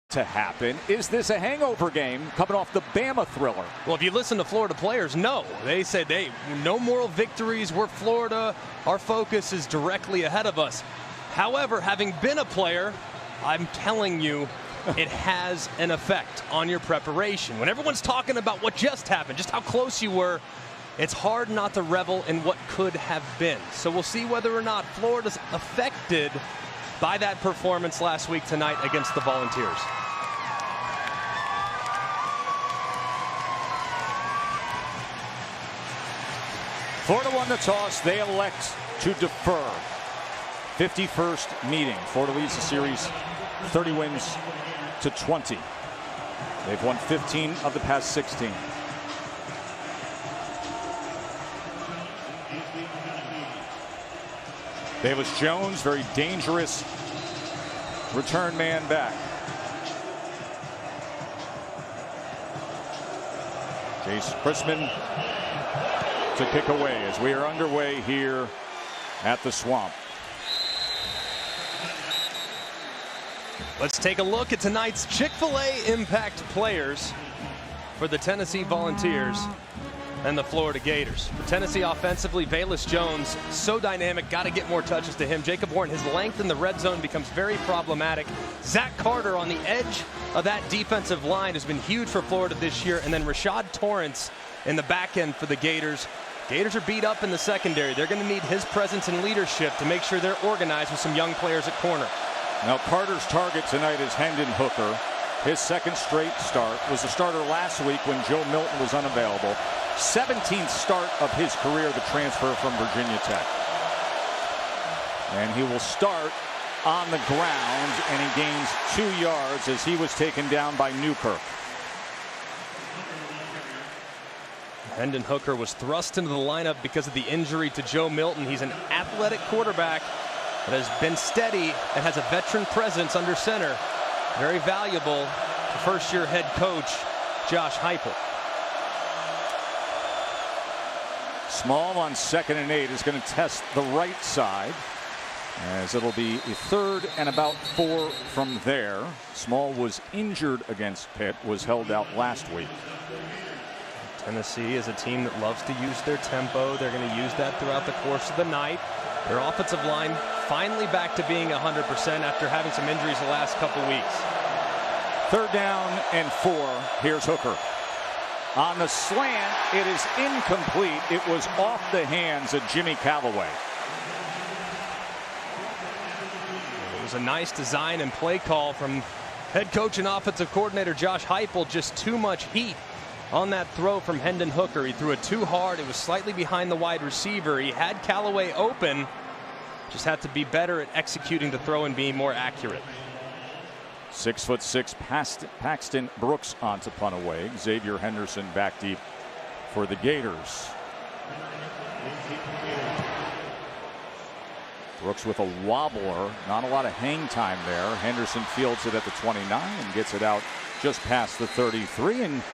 to happen. Is this a hangover game coming off the Bama thriller? Well, if you listen to Florida players, no. They said, hey, no moral victories. We're Florida. Our focus is directly ahead of us. However, having been a player, I'm telling you, it has an effect on your preparation. When everyone's talking about what just happened, just how close you were, it's hard not to revel in what could have been. So we'll see whether or not Florida's affected by that performance last week tonight against the Volunteers. Florida won the toss. They elect to defer. 51st meeting. Florida leads the series 30 wins to 20. They've won 15 of the past 16. Davis Jones, very dangerous return man back. Chase Chrisman to kick away as we are underway here at the Swamp. Let's take a look at tonight's Chick-fil-A Impact players for the Tennessee Volunteers and the Florida Gators. For Tennessee offensively, Velus Jones, so dynamic, got to get more touches to him. Jacob Horton, his length in the red zone becomes very problematic. Zach Carter on the edge of that defensive line has been huge for Florida this year. And then Rashad Torrance in the back end for the Gators. Gators are beat up in the secondary. They're going to need his presence and leadership to make sure they're organized with some young players at corner. Now Carter's target tonight is Hendon Hooker. His second straight start, was the starter last week when Joe Milton was unavailable. 17th start of his career, the transfer from Virginia Tech. And he will start on the ground, and he gains 2 yards as he was taken down by Newkirk. Hendon Hooker was thrust into the lineup because of the injury to Joe Milton. He's an athletic quarterback that has been steady and has a veteran presence under center. Very valuable to first-year head coach Josh Heupel. Small on 2nd and 8 is going to test the right side, as it'll be a 3rd and about 4 from there. Small was injured against Pitt, was held out last week. Tennessee is a team that loves to use their tempo. They're going to use that throughout the course of the night. Their offensive line finally back to being 100% after having some injuries the last couple weeks. 3rd down and 4. Here's Hooker. On the slant, it is incomplete. It was off the hands of Jimmy Callaway. It was a nice design and play call from head coach and offensive coordinator Josh Heupel. Just too much heat on that throw from Hendon Hooker. He threw it too hard. It was slightly behind the wide receiver. He had Callaway open. Just had to be better at executing the throw and being more accurate. 6'6" Paxton Brooks on to punt away. Xavier Henderson back deep for the Gators. Brooks with a wobbler. Not a lot of hang time there. Henderson fields it at the 29 and gets it out just past the 33. And